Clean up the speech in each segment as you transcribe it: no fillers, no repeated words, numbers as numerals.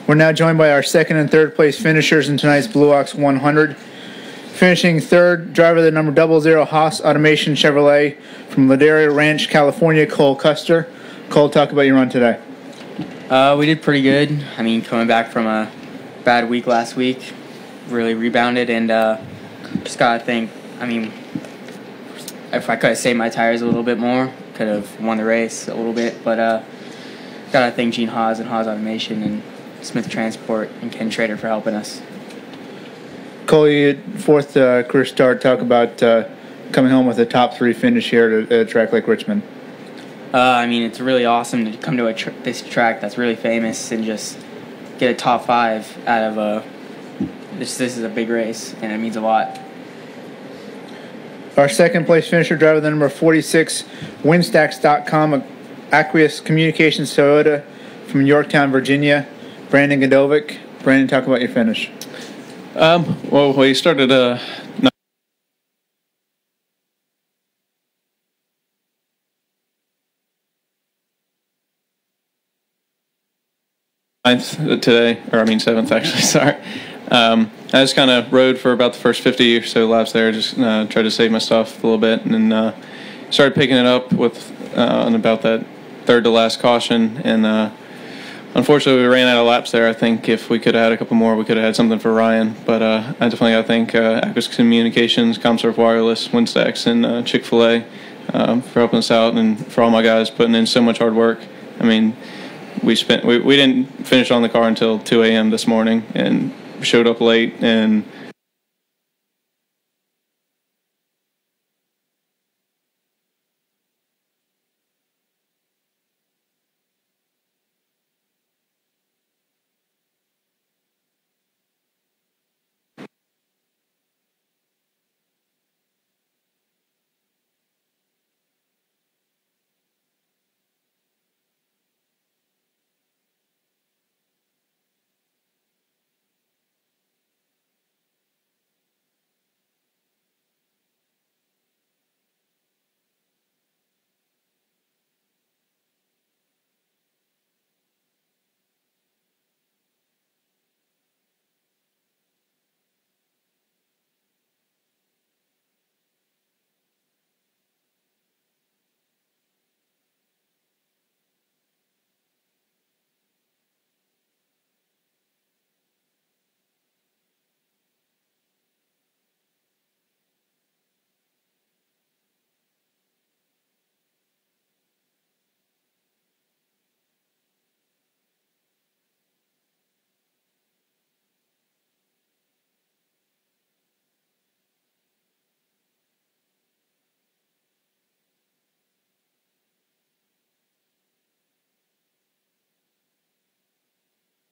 We're now joined by our second and third place finishers in tonight's Blue Ox 100. Finishing third, driver of the number 00 Haas Automation Chevrolet from Ladera Ranch, California, Cole Custer. Cole, talk about your run today. We did pretty good. I mean, coming back from a bad week last week, really rebounded, and just gotta think, I mean, if I could have saved my tires a little bit more, could have won the race a little bit, but gotta thank Gene Haas and Haas Automation and Smith Transport and Ken Trader for helping us. Cole, you had fourth career start. Talk about coming home with a top 3 finish here at a track like Richmond. I mean, it's really awesome to come to this track that's really famous and just get a top 5 out of this is a big race, and it means a lot. Our second place finisher, driver the number 46, Winstacks.com, Aqueous Communications Toyota from Yorktown, Virginia, Brandon Gdovic. Brandon, talk about your finish. Well, we started ninth today, or I mean 7th actually, sorry. I just kind of rode for about the first 50 or so laps there, just tried to save my stuff a little bit, and then started picking it up with on about that third to last caution, and unfortunately we ran out of laps there. I think if we could have had a couple more, we could have had something for Ryan, but I definitely got to thank Aqueous Communications, ComSurf Wireless, Winstacks, and Chick-fil-A for helping us out, and for all my guys putting in so much hard work. I mean, we didn't finish on the car until 2 a.m. this morning, and showed up late, and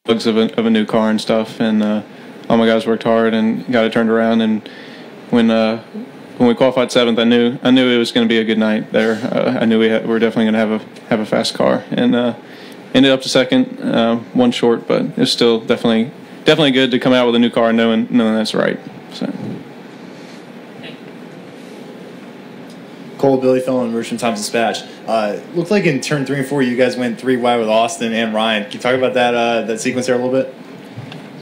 bugs of a new car and stuff, and all my guys worked hard and got it turned around. And when we qualified 7th, I knew it was going to be a good night there. I knew we were definitely going to have a fast car, and ended up to 2nd, one short, but it's still definitely good to come out with a new car knowing that's right. So. Cole, Billy Fillon, Richmond Times-Dispatch. Looked like in turn 3 and 4, you guys went 3 wide with Austin and Ryan. Can you talk about that sequence there a little bit?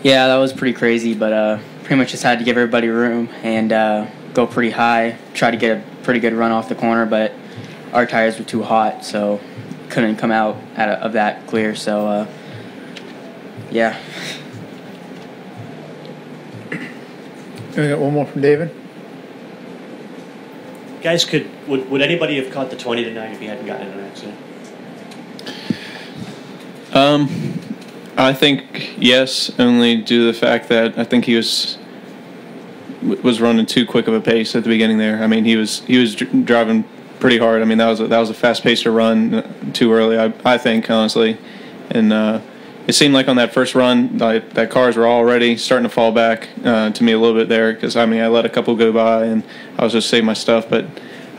Yeah, that was pretty crazy, but pretty much just had to give everybody room and go pretty high, try to get a pretty good run off the corner, but our tires were too hot, so couldn't come out of that clear, so yeah. We got one more from David. Guys, would anybody have caught the 20 tonight if he hadn't gotten in an accident? I think yes, only due to the fact that I think he was running too quick of a pace at the beginning there. I mean, he was driving pretty hard. I mean, that was a fast pace to run too early, I think, honestly. And it seemed like on that first run that cars were already starting to fall back to me a little bit there, because I mean, I let a couple go by and I was just saving my stuff, but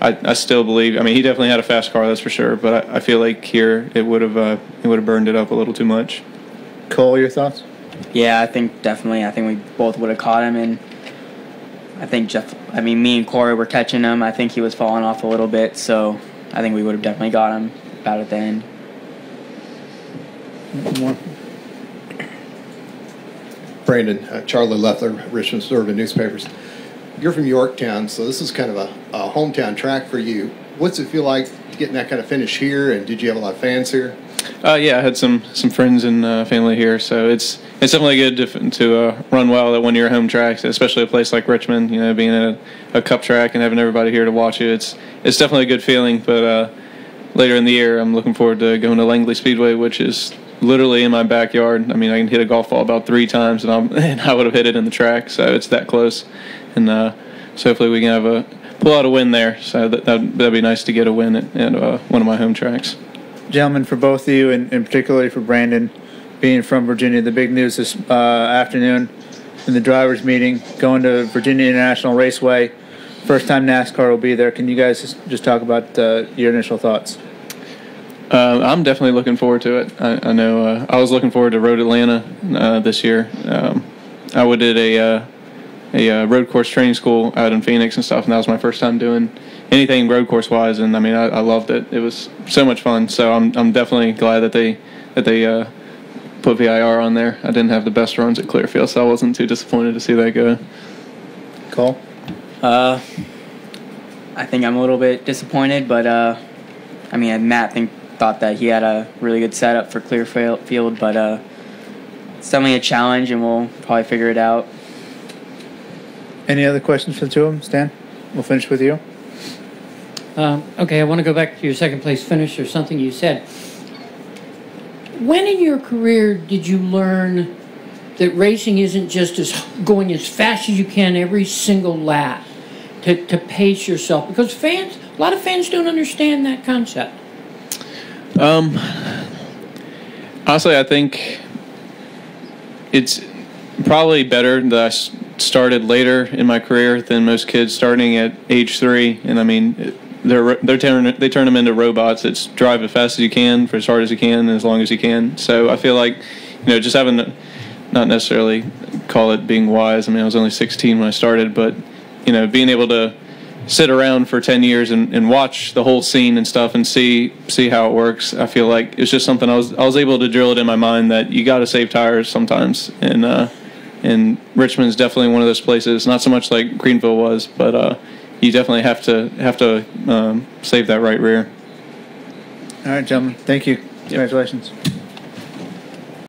I still believe. I mean, he definitely had a fast car, that's for sure. But I feel like here it would have burned it up a little too much. Cole, your thoughts? Yeah, I think definitely. I think we both would have caught him, and I think me and Corey were catching him. I think he was falling off a little bit, so I think we would have definitely got him about at the end. One more. Brandon, Charlie Leffler, Richmond Suburban Newspapers. You're from Yorktown, so this is kind of a hometown track for you. What's it feel like getting that kind of finish here, and did you have a lot of fans here? Yeah, I had some friends and family here, so it's definitely good to run well at one of your home tracks, especially a place like Richmond. You know, being at a cup track and having everybody here to watch you, it's definitely a good feeling. But later in the year, I'm looking forward to going to Langley Speedway, which is literally in my backyard. I mean, I can hit a golf ball about 3 times, and I would have hit it in the track, so it's that close. And so hopefully we can pull out a win there. So that'd be nice to get a win at one of my home tracks. Gentlemen, for both of you, and particularly for Brandon, being from Virginia, the big news this afternoon in the drivers' meeting, going to Virginia International Raceway. First time NASCAR will be there. Can you guys just talk about your initial thoughts? I'm definitely looking forward to it. I know I was looking forward to Road Atlanta this year. I did a road course training school out in Phoenix and stuff, and that was my first time doing anything road course wise, and I mean I loved it. It was so much fun. So I'm definitely glad that they put VIR on there. I didn't have the best runs at Clearfield, so I wasn't too disappointed to see that go. Cole? I think I'm a little bit disappointed, but I mean Matt thought that he had a really good setup for Clearfield, but it's definitely a challenge, and we'll probably figure it out. Any other questions for the two of them? Stan, we'll finish with you. Okay, I want to go back to your second place finish or something you said. When in your career did you learn that racing isn't just going as fast as you can every single lap to pace yourself? Because a lot of fans don't understand that concept. Honestly, I think it's probably better that I started later in my career than most kids starting at age 3. And I mean, they turn them into robots. It's drive as fast as you can for as hard as you can and as long as you can. So I feel like, just having not necessarily call it being wise. I mean, I was only 16 when I started, but being able to sit around for 10 years and watch the whole scene and stuff and see how it works. I feel like it's just something I was able to drill it in my mind that you got to save tires sometimes. And Richmond's definitely one of those places. Not so much like Greenville was, but you definitely have to save that right rear. All right, gentlemen. Thank you. Congratulations.